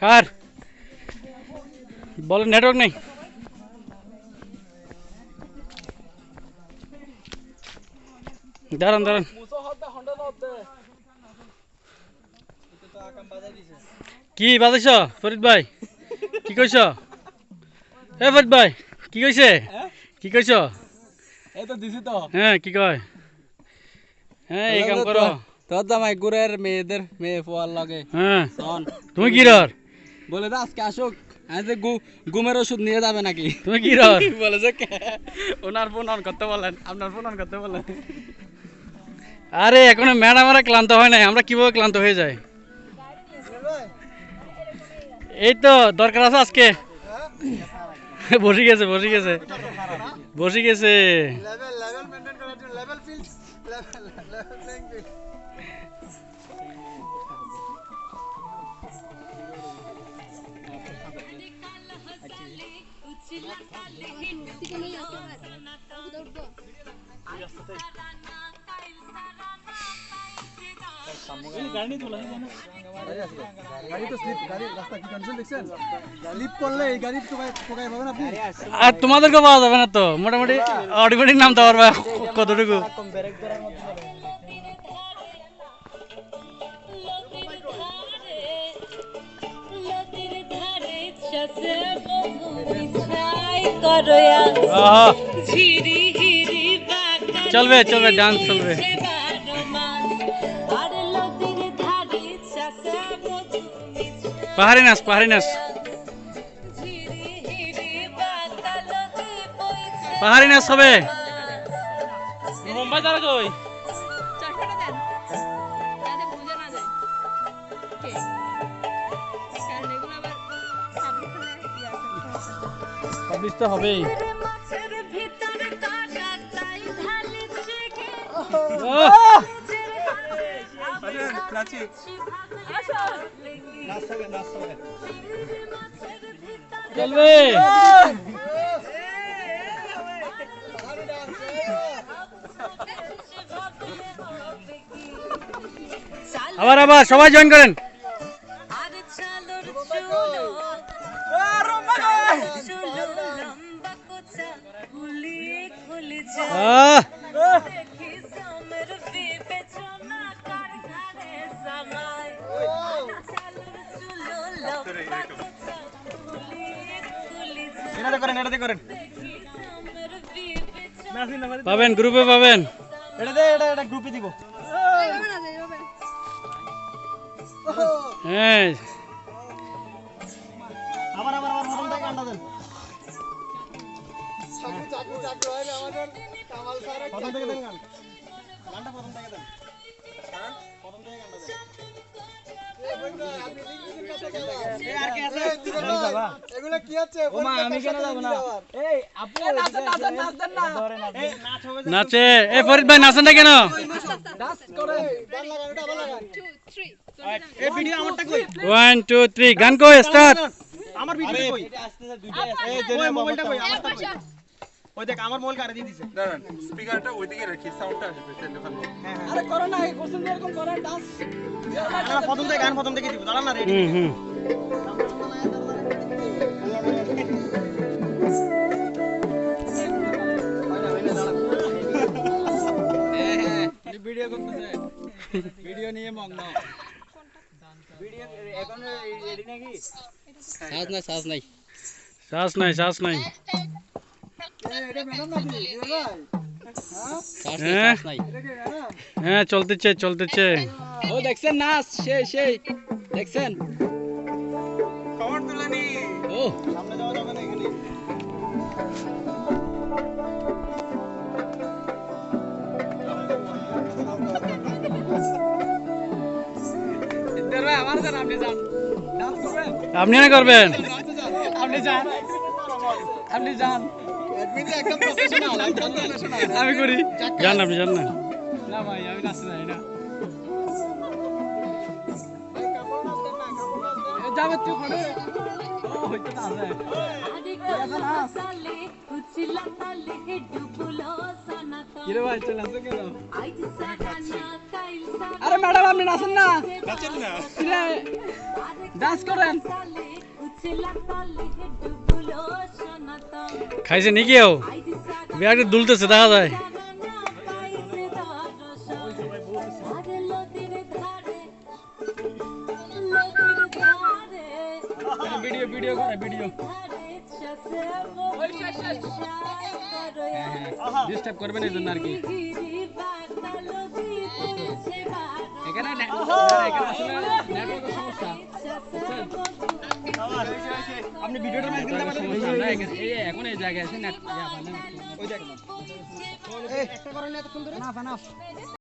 কার বলেন নেটওয়ার্ক নেই। দাঁড়ান দাঁড়ান, কি বাজাইছ ফরিদ ভাই? কি কইছ? এ ফরিদ ভাই কি কইছে? কি কইছ? এই তো দিছি তো। হ্যাঁ কি কয়? হ্যাঁ এই কাম করো। তোর জামাই গুড়ের মেয়েদের মেয়ে পোয়ার লাগে। হ্যাঁ শোন, তুমি কি রর? বলে তো আজকে আসুক, আজ ঘুমের ওষুধ নিয়ে যাবে নাকি? তুমি কি রর? বলেছে ওনার ফোন অন করতে বলেন, আপনার ফোন অন করতে বলেন। আরে এখনো ম্যাডাম আমরা ক্লান্ত হয় নাই, আমরা কিভাবে ক্লান্ত হয়ে যাই? এই তো দরকার আছে আজকে। বসে গেছে বসে গেছে বসে গেছে। লেভেল মেইনটেইন করার জন্য level fields level playing field. গাড়ি তো স্লিপ, গাড়ি রাস্তা কি কন্ডিশন দেখছেন? স্লিপ করলে এই গাড়ি ঠোকাই পাবেন আপনি। আর তোমাদেরকে পাওয়া যাবে না তো, মোটামুটি অটোমেটিক নামতে পারবা কতটুকু। চলবে চলবে ডান্স চলবে। পাহাড়ি নাচ পাহাড়ি নাচ পাহাড়ি নাচ হবে। মুম্বাই তারা কই? পাবলিশ তো হবেই। চলবে আবার আবার সবাই জয়েন করেন। পাবেন গ্রুপে পাবেন। এটা গ্রুপে দিব। হ্যাঁ আবার আবার আবার প্রথম থেকে গানটা দেন। চাকু চাকু হয় আমাদের কামাল স্যার। প্রথম থেকে দেন গান। গানটা প্রথম থেকে দেন। হ্যাঁ প্রথম থেকে গানটা দেন। এগুলা কি আছে? ওমা আমি কেন যাব না? এই আপনি নাচেন না। এই নাচ হবে। নাচে এই ফরিদ ভাই নাচেন না কেন? ডান্স করে গান লাগান, এটা আবার লাগান। 2 3 এই ভিডিও আমারটা কই? 1 2 3 গান কই স্টার্ট। আমার ভিডিও কই? এই যে মোবাইলটা কই? আমারটা কই? ওই দেখ আমার মোবাইল কারে দিয়ে দিছে। দাঁড়ান স্পিকারটা ওইদিকে রাখি, সাউন্ডটা আসবে তাহলে ভালো। আরে করো না, এই কোশ্চেন এরকম করেন ডান্স। না প্রথম থেকে গান প্রথম থেকে দিব। দাঁড়ান না রেডি। ভিডিও করতেছে, ভিডিও নিয়ে মগ্ন। ভিডিও এখন রেডি নাকি? সাজ নাই সাজ নাই শ্বাস নাই শ্বাস নাই। এটা ম্যাডাম নাকি? দিবেন ভাই? হ্যাঁ নাই। এটা কি ম্যাডাম? হ্যাঁ চলতেছে চলতেছে। ও দেখছেন নাচ, সেই দেখছেন। খবর তুলেনি। ও সামনে যাওয়া যাবে না এখানে। ভাই আমার জান, আপনি যান, ডান্স করবেন, আপনি না করবেন? আপনি যান, আপনি যান। অ্যাডমিনটা একদম প্রফেশনাল, একদম প্রফেশনাল। আমি করি, জান আপনি জান না। না ভাই আমি নাচতে জানি না। ভাই কাপড় নাচ দেন না, কাপড় নাচ দেন। যাবে তুই করে ও হইতো না আছে। আরে কিরে ভাই চলে আসো কেন? আরে ম্যাডাম আপনি নাচেন না, নাচেন না ডান্স করেন। খাইছে নাকি ও বিরাট দুলতেছে দেখা যায় ভিডিও ভিডিও করে ভিডিও ডিস্টার্ব করবেন এই জন্য আর কি। এখানে এখানে আসলে নেটওয়ার্কের সমস্যা, আপনি ভিডিওটা ম্যাচ দিতে পারেন না। এই এখন এই জায়গায় আছে নেট ওই দেখেন এই একটা করেন এতক্ষণ ধরে না না